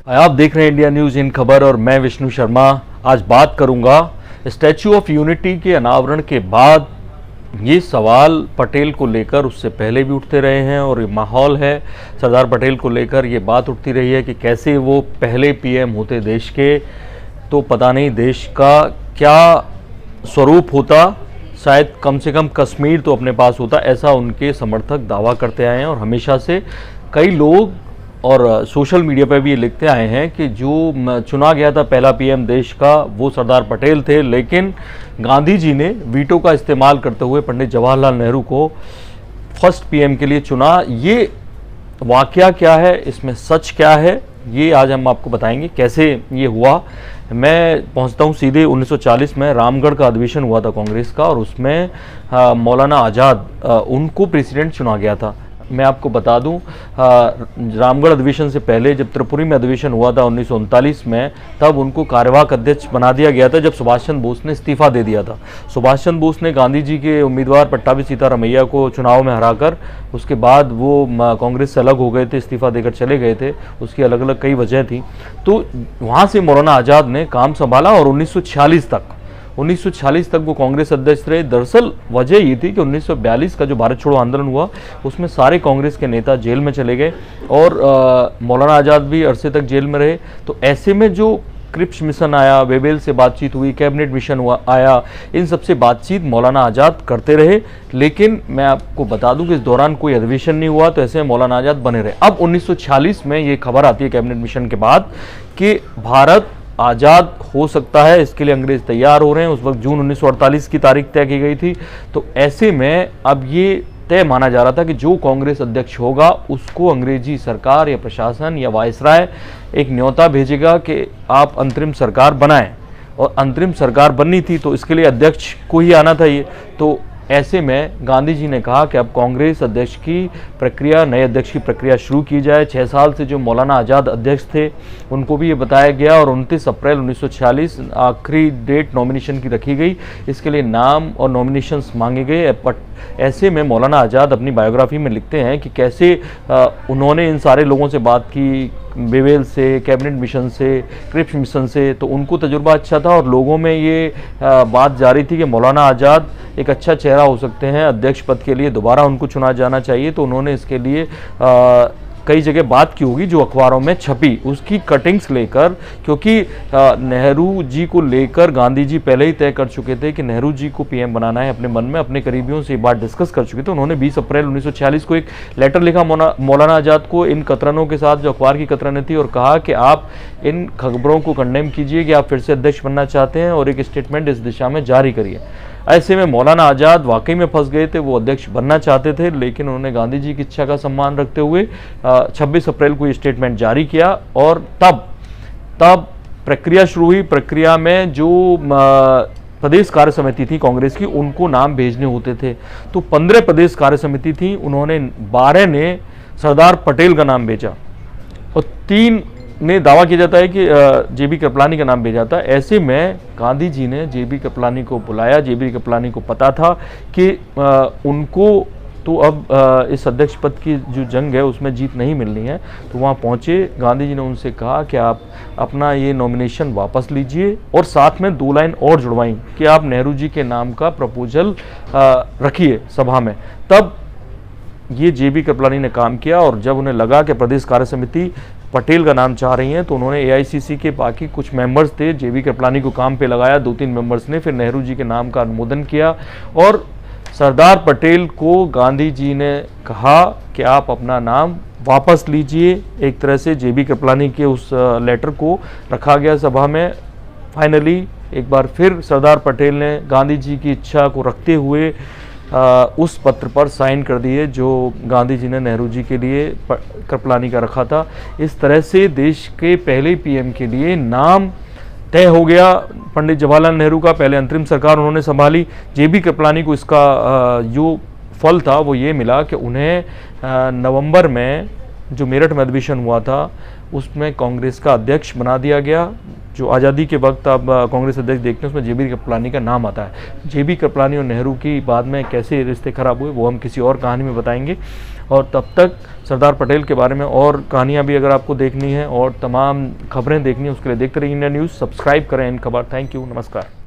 आप देख रहे हैं इंडिया न्यूज इन खबर और मैं विष्णु शर्मा। आज बात करूंगा स्टैच्यू ऑफ यूनिटी के अनावरण के बाद ये सवाल पटेल को लेकर उससे पहले भी उठते रहे हैं और ये माहौल है सरदार पटेल को लेकर ये बात उठती रही है कि कैसे वो पहले पीएम होते देश के तो पता नहीं देश का क्या स्वरूप होता, शायद कम से कम कश्मीर तो अपने पास होता, ऐसा उनके समर्थक दावा करते आए हैं। और हमेशा से कई लोग और सोशल मीडिया पर भी ये लिखते आए हैं कि जो चुना गया था पहला पीएम देश का वो सरदार पटेल थे, लेकिन गांधी जी ने वीटो का इस्तेमाल करते हुए पंडित जवाहरलाल नेहरू को फर्स्ट पीएम के लिए चुना। ये वाकया क्या है, इसमें सच क्या है, ये आज हम आपको बताएंगे कैसे ये हुआ। मैं पहुंचता हूं सीधे 1940 में रामगढ़ का अधिवेशन हुआ था कांग्रेस का और उसमें मौलाना आज़ाद उनको प्रेसिडेंट चुना गया था। मैं आपको बता दूं रामगढ़ अधिवेशन से पहले जब त्रिपुरी में अधिवेशन हुआ था 1939 में, तब उनको कार्यवाहक अध्यक्ष बना दिया गया था जब सुभाष चंद्र बोस ने इस्तीफा दे दिया था। सुभाष चंद्र बोस ने गांधी जी के उम्मीदवार पट्टाभी सीतारामैया को चुनाव में हराकर उसके बाद वो कांग्रेस से अलग हो गए थे, इस्तीफा देकर चले गए थे। उसकी अलग अलग कई वजह थी। तो वहाँ से मौलाना आज़ाद ने काम संभाला और 1946 तक वो कांग्रेस अध्यक्ष रहे। दरअसल वजह ये थी कि 1942 का जो भारत छोड़ो आंदोलन हुआ उसमें सारे कांग्रेस के नेता जेल में चले गए और मौलाना आज़ाद भी अरसे तक जेल में रहे। तो ऐसे में जो क्रिप्स मिशन आया, वेबेल से बातचीत हुई, कैबिनेट मिशन हुआ आया, इन सबसे बातचीत मौलाना आज़ाद करते रहे। लेकिन मैं आपको बता दूं कि इस दौरान कोई अधिवेशन नहीं हुआ, तो ऐसे में मौलाना आज़ाद बने रहे। अब 1946 में ये खबर आती है कैबिनेट मिशन के बाद कि भारत आज़ाद हो सकता है, इसके लिए अंग्रेज तैयार हो रहे हैं। उस वक्त जून 1948 की तारीख तय की गई थी। तो ऐसे में अब ये तय माना जा रहा था कि जो कांग्रेस अध्यक्ष होगा उसको अंग्रेजी सरकार या प्रशासन या वायसराय एक न्योता भेजेगा कि आप अंतरिम सरकार बनाएं, और अंतरिम सरकार बननी थी तो इसके लिए अध्यक्ष को ही आना था ये। तो ऐसे में गांधी जी ने कहा कि अब कांग्रेस अध्यक्ष की प्रक्रिया, नए अध्यक्ष की प्रक्रिया शुरू की जाए। 6 साल से जो मौलाना आज़ाद अध्यक्ष थे उनको भी ये बताया गया और 29 अप्रैल 1946 आखिरी डेट नॉमिनेशन की रखी गई। इसके लिए नाम और नॉमिनेशंस मांगे गए। ऐसे में मौलाना आज़ाद अपनी बायोग्राफी में लिखते हैं कि कैसे उन्होंने इन सारे लोगों से बात की, बेवेल से, कैबिनेट मिशन से, क्रिप्स मिशन से, तो उनको तजुर्बा अच्छा था और लोगों में ये बात जारी थी कि मौलाना आज़ाद एक अच्छा चेहरा हो सकते हैं, अध्यक्ष पद के लिए दोबारा उनको चुना जाना चाहिए। तो उन्होंने इसके लिए कई जगह बात की होगी जो अखबारों में छपी, उसकी कटिंग्स लेकर, क्योंकि नेहरू जी को लेकर गांधी जी पहले ही तय कर चुके थे कि नेहरू जी को पीएम बनाना है। अपने मन में अपने करीबियों से ये बात डिस्कस कर चुके थे। उन्होंने 20 अप्रैल 1946 को एक लेटर लिखा मौलाना आज़ाद को इन कतरनों के साथ, जो अखबार की कतरनें थी, और कहा कि आप इन खबरों को कंडेम कीजिए कि आप फिर से अध्यक्ष बनना चाहते हैं और एक स्टेटमेंट इस दिशा में जारी करिए। ऐसे में मौलाना आज़ाद वाकई में फंस गए थे। वो अध्यक्ष बनना चाहते थे, लेकिन उन्होंने गांधी जी की इच्छा का सम्मान रखते हुए 26 अप्रैल को ये स्टेटमेंट जारी किया और तब प्रक्रिया शुरू हुई। प्रक्रिया में जो प्रदेश कार्य समिति थी कांग्रेस की, उनको नाम भेजने होते थे। तो 15 प्रदेश कार्य समिति थी, उन्होंने 12 ने सरदार पटेल का नाम भेजा और 3 ने दावा किया जाता है कि जेबी कृपलानी का नाम भेजा था। ऐसे में गांधी जी ने जेबी कृपलानी को बुलाया। जेबी कृपलानी को पता था कि उनको तो अब इस अध्यक्ष पद की जो जंग है उसमें जीत नहीं मिलनी है। तो वहाँ पहुँचे, गांधी जी ने उनसे कहा कि आप अपना ये नॉमिनेशन वापस लीजिए और साथ में 2 लाइन और जुड़वाई कि आप नेहरू जी के नाम का प्रपोजल रखिए सभा में। तब ये जेबी कृपलानी ने काम किया और जब उन्हें लगा कि प्रदेश कार्य समिति पटेल का नाम चाह रही हैं, तो उन्होंने एआईसीसी के बाकी कुछ मेंबर्स थे, जेबी कृपलानी को काम पे लगाया। 2-3 मेंबर्स ने फिर नेहरू जी के नाम का अनुमोदन किया और सरदार पटेल को गांधी जी ने कहा कि आप अपना नाम वापस लीजिए। एक तरह से जेबी कृपलानी के उस लेटर को रखा गया सभा में। फाइनली एक बार फिर सरदार पटेल ने गांधी जी की इच्छा को रखते हुए उस पत्र पर साइन कर दिए जो गांधी जी ने नेहरू जी के लिए कृपलानी का रखा था। इस तरह से देश के पहले पीएम के लिए नाम तय हो गया। पंडित जवाहरलाल नेहरू का पहले अंतरिम सरकार उन्होंने संभाली। जेबी कृपलानी को इसका जो फल था वो ये मिला कि उन्हें नवंबर में जो मेरठ में अधिवेशन हुआ था उसमें कांग्रेस का अध्यक्ष बना दिया गया। जो आज़ादी के वक्त आप कांग्रेस अध्यक्ष देखते हैं उसमें जेबी कृपलानी का नाम आता है। जेबी कृपलानी और नेहरू की बाद में कैसे रिश्ते खराब हुए वो हम किसी और कहानी में बताएंगे। और तब तक सरदार पटेल के बारे में और कहानियाँ भी अगर आपको देखनी है और तमाम खबरें देखनी है, उसके लिए देखते रहिए इंडिया न्यूज़। सब्सक्राइब करें इन खबर। थैंक यू, नमस्कार।